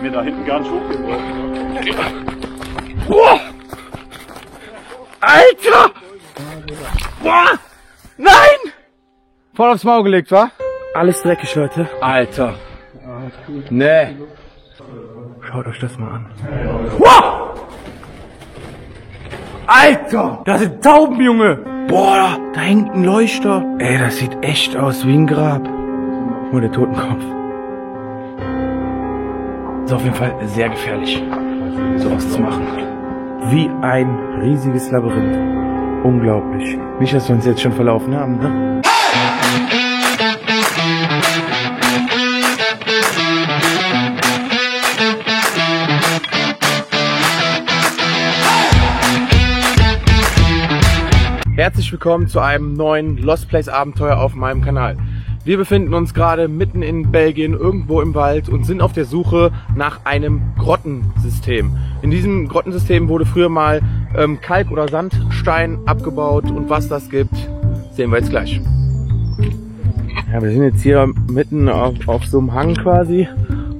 mir da hinten gar nicht hochgebracht. Boah! Alter! Boah! Nein! Voll aufs Maul gelegt, wa? Alles dreckig, Leute. Alter. Nee. Schaut euch das mal an. Wow! Alter! Das sind Tauben, Junge! Boah, da hängt ein Leuchter. Ey, das sieht echt aus wie ein Grab. Nur der Totenkopf. Ist auf jeden Fall sehr gefährlich, sowas zu machen. Wie ein riesiges Labyrinth. Unglaublich. Nicht, dass wir uns jetzt schon verlaufen haben, ne? Herzlich willkommen zu einem neuen Lost Place Abenteuer auf meinem Kanal. Wir befinden uns gerade mitten in Belgien, irgendwo im Wald und sind auf der Suche nach einem Grottensystem. In diesem Grottensystem wurde früher mal Kalk- oder Sandstein abgebaut und was das gibt, sehen wir jetzt gleich. Ja, wir sind jetzt hier mitten auf so einem Hang quasi,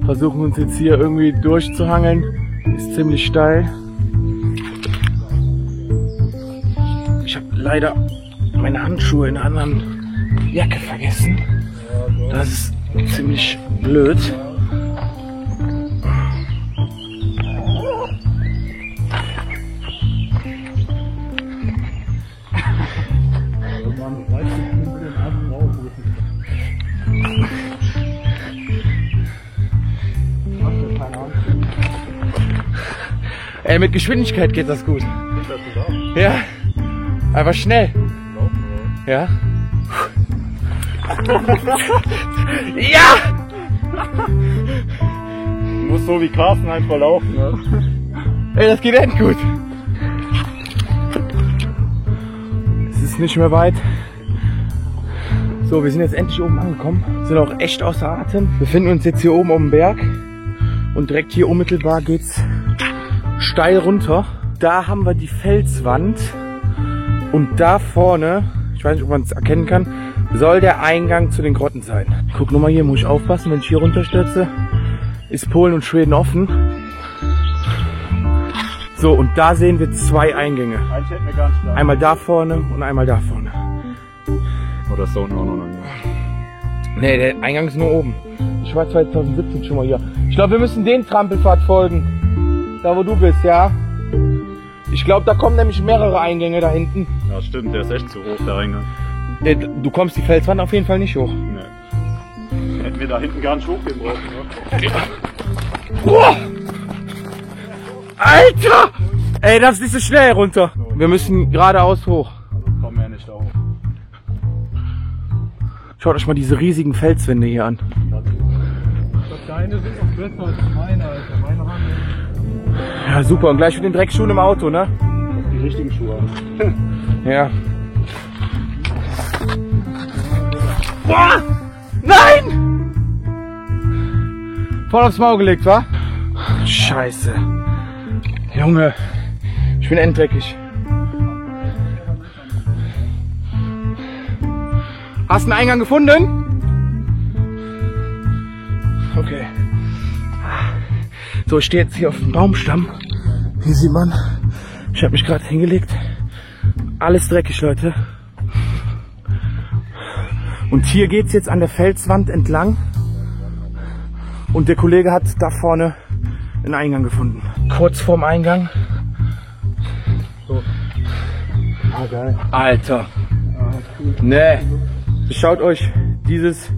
versuchen uns jetzt hier irgendwie durchzuhangeln. Ist ziemlich steil. Ich habe leider meine Handschuhe in einer anderen Jacke vergessen. Das ist ziemlich blöd. Ey, mit Geschwindigkeit geht das gut. Ja, einfach schnell. Ja. Ja! Du musst so wie Carsten einfach laufen, ja? Ey, das geht echt gut. Es ist nicht mehr weit. So, wir sind jetzt endlich oben angekommen. Sind auch echt außer Atem. Wir befinden uns jetzt hier oben auf dem Berg. Und direkt hier unmittelbar geht's steil runter. Da haben wir die Felswand. Und da vorne, ich weiß nicht, ob man es erkennen kann, soll der Eingang zu den Grotten sein. Guck nur mal hier, muss ich aufpassen, wenn ich hier runterstürze, ist Polen und Schweden offen. So, und da sehen wir zwei Eingänge. Einmal da vorne und einmal da vorne. Oder ist da unten auch noch ein Eingang? Nee, der Eingang ist nur oben. Ich war 2017 schon mal hier. Ich glaube, wir müssen den Trampelpfad folgen. Da, wo du bist, ja? Ich glaube, da kommen nämlich mehrere Eingänge da hinten. Ja, stimmt, der ist echt zu hoch, der Eingang. Du kommst die Felswand auf jeden Fall nicht hoch. Nee. Hätten wir da hinten gar nicht hochgebracht, ne? Boah! Alter! Ey, das ist nicht so schnell runter. Wir müssen geradeaus hoch. Also kommen wir nicht da hoch. Schaut euch mal diese riesigen Felswände hier an. Deine sind noch besser als meine, Alter. Meine haben ja, super. Und gleich mit den Dreckschuhen im Auto, ne? die richtigen Schuhe an. Ja. Boah! Nein! Voll aufs Maul gelegt, wa? Scheiße. Junge, ich bin enddreckig. Hast du einen Eingang gefunden? Okay. So, ich stehe jetzt hier auf dem Baumstamm. Hier sieht man, ich habe mich gerade hingelegt. Alles dreckig, Leute. Und hier geht's jetzt an der Felswand entlang. Und der Kollege hat da vorne einen Eingang gefunden. Kurz vorm Eingang. So. Ah, geil. Alter. Ah, cool. Nee. Schaut euch dieses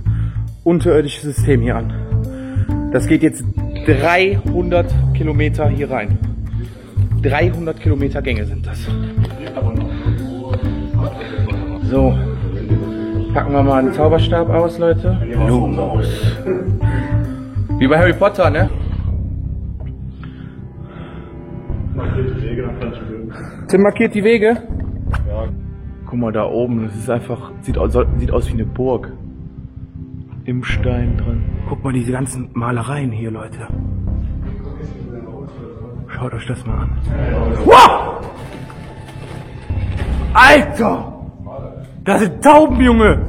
unterirdische System hier an. Das geht jetzt 300 Kilometer hier rein. 300 Kilometer Gänge sind das. So. Packen wir mal einen Zauberstab aus, Leute. Lumos. Wie bei Harry Potter, ne? Tim markiert die Wege. Ja. Guck mal da oben, das ist einfach, sieht aus wie eine Burg. Im Stein drin. Guck mal diese ganzen Malereien hier, Leute. Schaut euch das mal an. Wow! Alter! Das sind Tauben, Junge!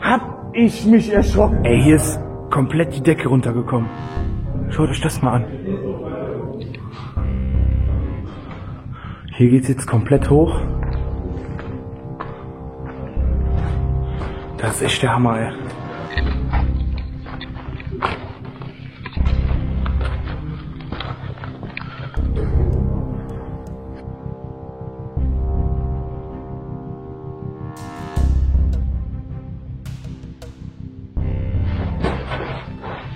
Hab ich mich erschrocken. Ey, hier ist komplett die Decke runtergekommen. Schaut euch das mal an. Hier geht's jetzt komplett hoch. Das ist echt der Hammer, ey.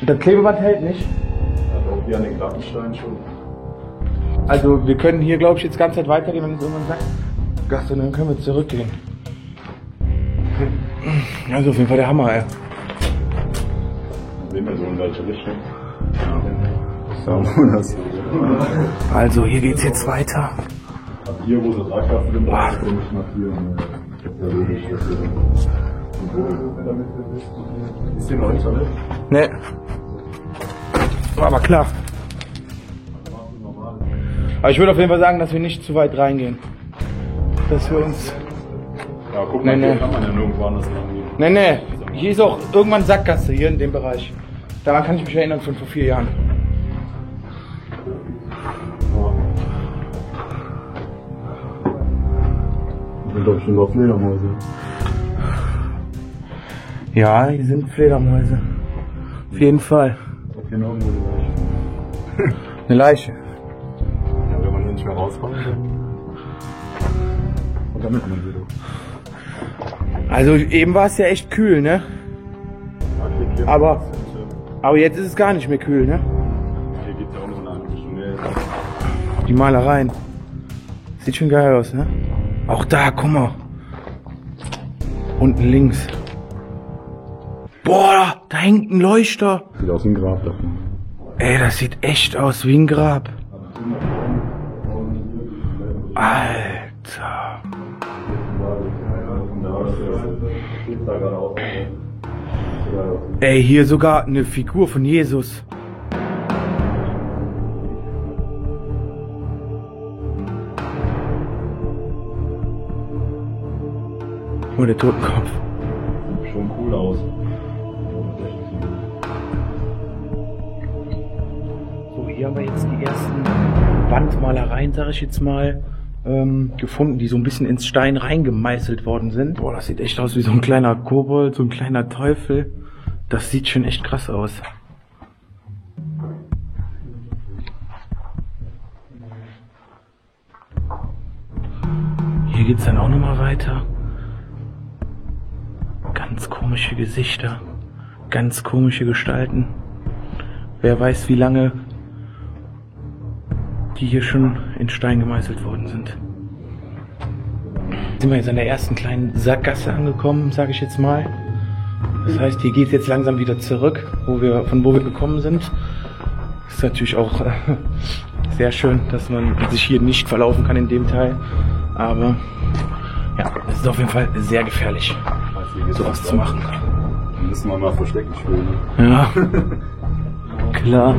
Das Klebeband hält nicht. Hat auch hier an den Grafenstein schon. Also wir können hier, glaube ich, jetzt die ganze Zeit weitergehen, wenn es irgendwann sagt. Gast, und dann können wir zurückgehen. Also auf jeden Fall der Hammer, ey. Sehen wir so in welche Richtung. Also hier geht's jetzt weiter. Hier, wo das Radkasten sind, da ist nicht nach hier. Ist hier noch nicht, oder? Ne. Aber klar. Aber ich würde auf jeden Fall sagen, dass wir nicht zu weit reingehen. Dass wir uns... Ja, guck mal, hier kann man ja nirgendwo anders reingehen. Ne. Hier ist auch irgendwann Sackgasse, hier in dem Bereich. Daran kann ich mich erinnern von vor 4 Jahren. Das sind doch schon noch Fledermäuse. Ja, hier sind Fledermäuse. Auf jeden Fall. Hier noch irgendwo eine Leiche. Eine Leiche. Ja, wenn man hier nicht mehr rauskommt, dann... Und damit man wieder. Also eben war es ja echt kühl, ne? Aber jetzt ist es gar nicht mehr kühl, ne? Hier geht es ja auch noch in eine Richtung näher. Die Malereien. Sieht schon geil aus, ne? Auch da, guck mal. Unten links. Boah, da hängt ein Leuchter. Sieht aus wie ein Grab davon. Ey, das sieht echt aus wie ein Grab. Alter. Ey, hier sogar eine Figur von Jesus. Oh, der Totenkopf. Sieht schon cool aus. So, hier haben wir jetzt die ersten Wandmalereien, sag ich jetzt mal, gefunden, die so ein bisschen ins Stein reingemeißelt worden sind. Boah, das sieht echt aus wie so ein kleiner Kobold, so ein kleiner Teufel. Das sieht schon echt krass aus. Hier geht's dann auch nochmal weiter. Ganz komische Gesichter, ganz komische Gestalten. Wer weiß, wie lange die hier schon in Stein gemeißelt worden sind. Sind wir jetzt an der ersten kleinen Sackgasse angekommen, sage ich jetzt mal. Das heißt, hier geht es jetzt langsam wieder zurück, von wo wir gekommen sind. Ist natürlich auch sehr schön, dass man sich hier nicht verlaufen kann in dem Teil. Aber ja, es ist auf jeden Fall sehr gefährlich, sowas zu machen. Da müssen wir mal verstecken spielen. Ja, klar.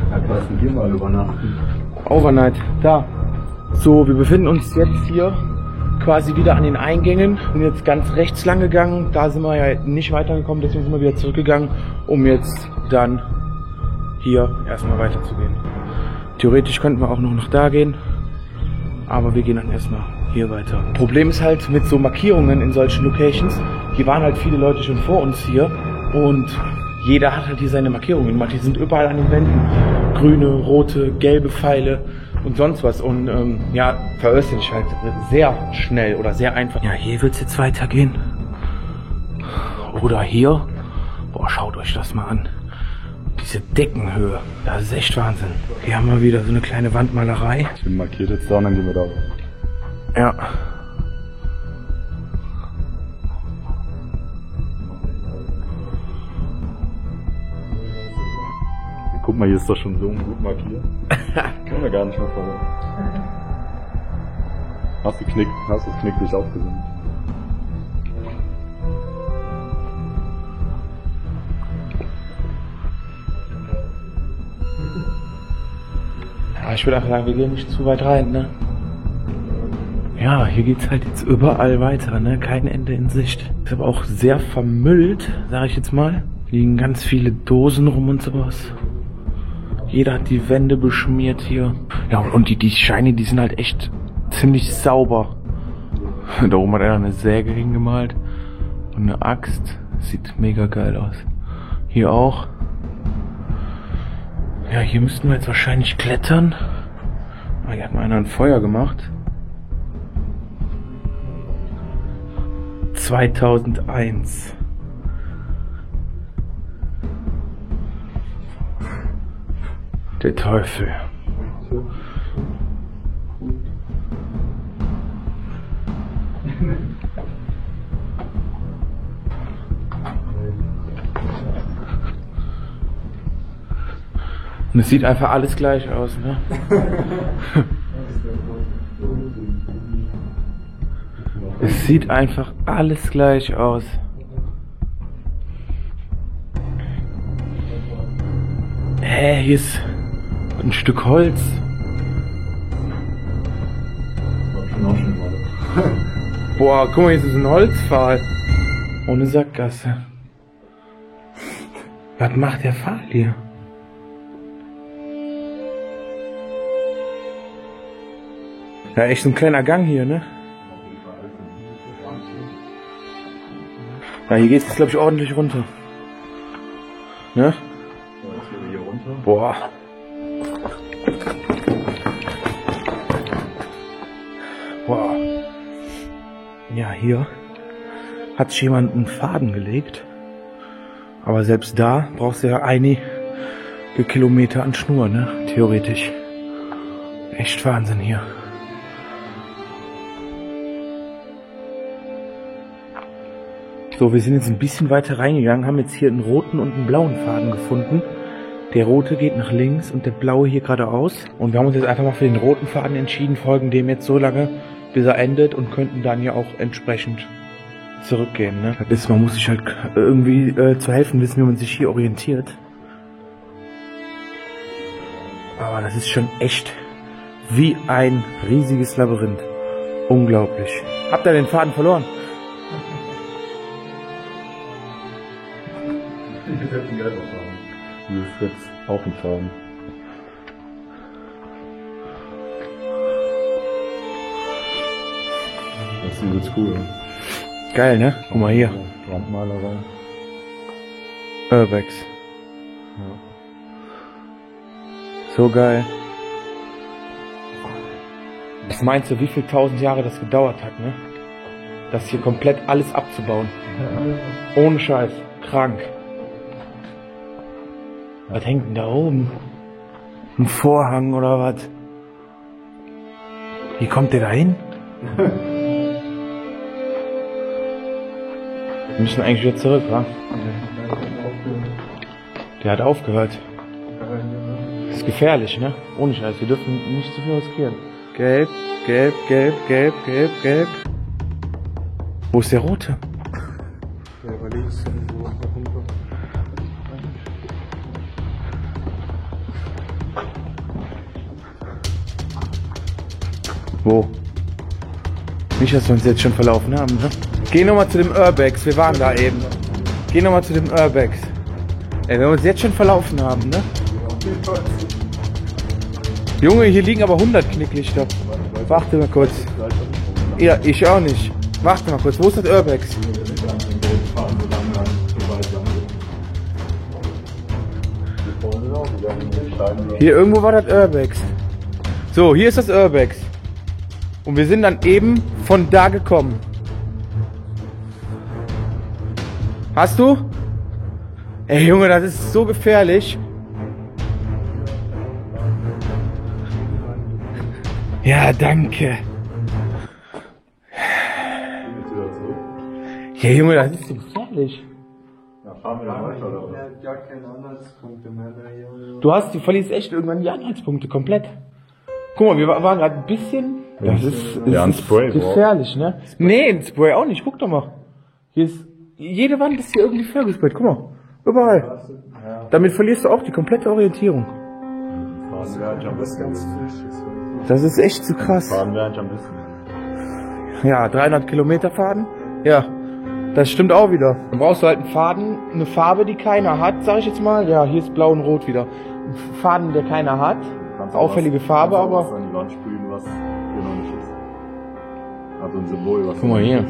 Ja, passen wir mal übernachten. Overnight, da. So, wir befinden uns jetzt hier quasi wieder an den Eingängen. Sind jetzt ganz rechts lang gegangen. Da sind wir ja nicht weitergekommen, deswegen sind wir wieder zurückgegangen, um jetzt dann hier erstmal weiterzugehen. Theoretisch könnten wir auch noch nach da gehen, aber wir gehen dann erstmal hier weiter. Problem ist halt mit so Markierungen in solchen Locations. Hier waren halt viele Leute schon vor uns hier und jeder hat halt hier seine Markierungen gemacht. Die sind überall an den Wänden. Grüne, rote, gelbe Pfeile und sonst was. Und ja, verirrst dich halt sehr schnell oder sehr einfach. Ja, hier wird es jetzt weitergehen. Oder hier. Boah, schaut euch das mal an. Diese Deckenhöhe. Das ist echt Wahnsinn. Hier haben wir wieder so eine kleine Wandmalerei. Ich bin markiert jetzt da und dann gehen wir da. Ja. Guck mal, hier ist das schon so gut markiert. Können wir gar nicht mehr vorher. Hast du das Knicklicht aufgesammelt? Ja, ich würde einfach sagen, wir gehen nicht zu weit rein, ne? Ja, hier geht's halt jetzt überall weiter, ne? Kein Ende in Sicht. Ist aber auch sehr vermüllt, sage ich jetzt mal. Liegen ganz viele Dosen rum und sowas. Jeder hat die Wände beschmiert hier. Ja, und die Scheine, die sind halt echt ziemlich sauber. Da oben hat einer eine Säge hingemalt. Und eine Axt. Sieht mega geil aus. Hier auch. Ja, hier müssten wir jetzt wahrscheinlich klettern. Ah, hier hat mal einer ein Feuer gemacht. 2001. Der Teufel. Und es sieht einfach alles gleich aus, ne? Es sieht einfach alles gleich aus. Hier ist ein Stück Holz. Boah, guck mal, hier ist ein Holzpfahl. Ohne Sackgasse. Was macht der Pfahl hier? Ja, echt so ein kleiner Gang hier, ne? Ja, hier geht's, glaube ich, ordentlich runter. Ne? Boah. Wow. Ja, hier hat sich jemand einen Faden gelegt. Aber selbst da brauchst du ja einige Kilometer an Schnur, ne? Theoretisch. Echt Wahnsinn hier. So, wir sind jetzt ein bisschen weiter reingegangen, haben jetzt hier einen roten und einen blauen Faden gefunden. Der rote geht nach links und der blaue hier geradeaus. Und wir haben uns jetzt einfach mal für den roten Faden entschieden, folgen dem jetzt so lange, bis er endet und könnten dann ja auch entsprechend zurückgehen. Ne? Das ist, man muss sich halt irgendwie zu helfen wissen, wie man sich hier orientiert. Aber das ist schon echt wie ein riesiges Labyrinth. Unglaublich. Habt ihr den Faden verloren? Ich hätte ein Geld aufhaben. Du wirst jetzt auch einen Faden. Das ist übelst cool. Geil, ne? Guck mal hier. Wandmalerei. Urbex. Ja. So geil. Was meinst du, wie viel 1000 Jahre das gedauert hat, ne? Das hier komplett alles abzubauen. Ja. Ohne Scheiß. Krank. Was hängt denn da oben? Ein Vorhang oder was? Wie kommt der da hin? Wir müssen eigentlich wieder zurück, wa? Der hat aufgehört. Das ist gefährlich, ne? Ohne Scheiß, wir dürfen nicht zu viel riskieren. Gelb, gelb, gelb, gelb, gelb, gelb. Wo ist der rote? Ja, überlegst du, wo was da rumkommt. Wo? Nicht, dass wir uns jetzt schon verlaufen haben, ne? Geh nochmal zu dem Urbex, wir waren da eben. Geh nochmal zu dem Urbex. Ey, wenn wir uns jetzt schon verlaufen haben, ne? Junge, hier liegen aber 100 Knicklichter. Warte mal kurz. Ja, ich auch nicht. Warte mal kurz, wo ist das Urbex? Hier irgendwo war das Urbex. So, hier ist das Urbex. Und wir sind dann eben von da gekommen. Hast du? Ey Junge, das ist so gefährlich. Ja, danke. Ja Junge, das ist so gefährlich. Ja, fahren wir dann weiter oder was? Ja, keine Anhaltspunkte mehr. Du verlierst echt irgendwann die Anhaltspunkte komplett. Guck mal, wir waren gerade ein bisschen. Das ist Spray gefährlich, ne? Nee, ein Spray auch nicht. Guck doch mal. Hier ist jede Wand ist hier irgendwie vollgesprayt. Guck mal, überall. Damit verlierst du auch die komplette Orientierung. Fahren wir eigentlich am besten. Das ist echt zu krass. Fahren wir eigentlich am besten. Ja, 300 Kilometer Faden. Ja, Das stimmt auch wieder. Dann brauchst du halt einen Faden, eine Farbe, die keiner hat, sag ich jetzt mal. Ja, hier ist blau und rot wieder. Ein Faden, der keiner hat. Auffällige Farbe, aber... an die Wand sprühen, was hier noch nicht ist. Also ein Symbol, was... Guck mal hier.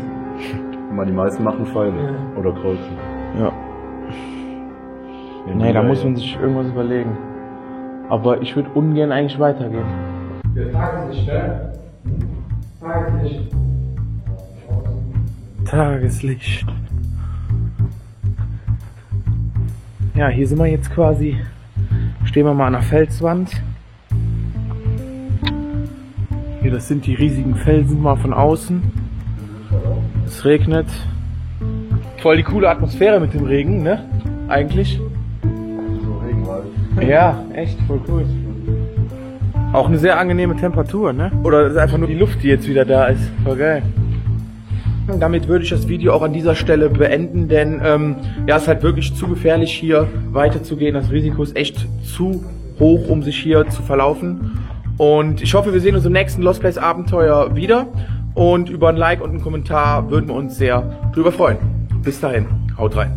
Guck mal, die meisten machen Pfeile. Oder Kreuze. Ja. Nee, da muss man sich irgendwas überlegen. Aber ich würde ungern eigentlich weitergehen. Der Tageslicht, ne? Tageslicht. Tageslicht. Ja, hier sind wir jetzt quasi. Stehen wir mal an der Felswand. Hier, das sind die riesigen Felsen mal von außen. Es regnet. Voll die coole Atmosphäre mit dem Regen, ne? Eigentlich. So Regenwald. Ja, echt, voll cool. Auch eine sehr angenehme Temperatur, ne? Oder ist einfach nur die Luft, die jetzt wieder da ist. Voll geil. Und damit würde ich das Video auch an dieser Stelle beenden, denn ja, es ist halt wirklich zu gefährlich hier weiterzugehen. Das Risiko ist echt zu hoch, um sich hier zu verlaufen. Und ich hoffe, wir sehen uns im nächsten Lost Place Abenteuer wieder. Und über ein Like und einen Kommentar würden wir uns sehr drüber freuen. Bis dahin, haut rein.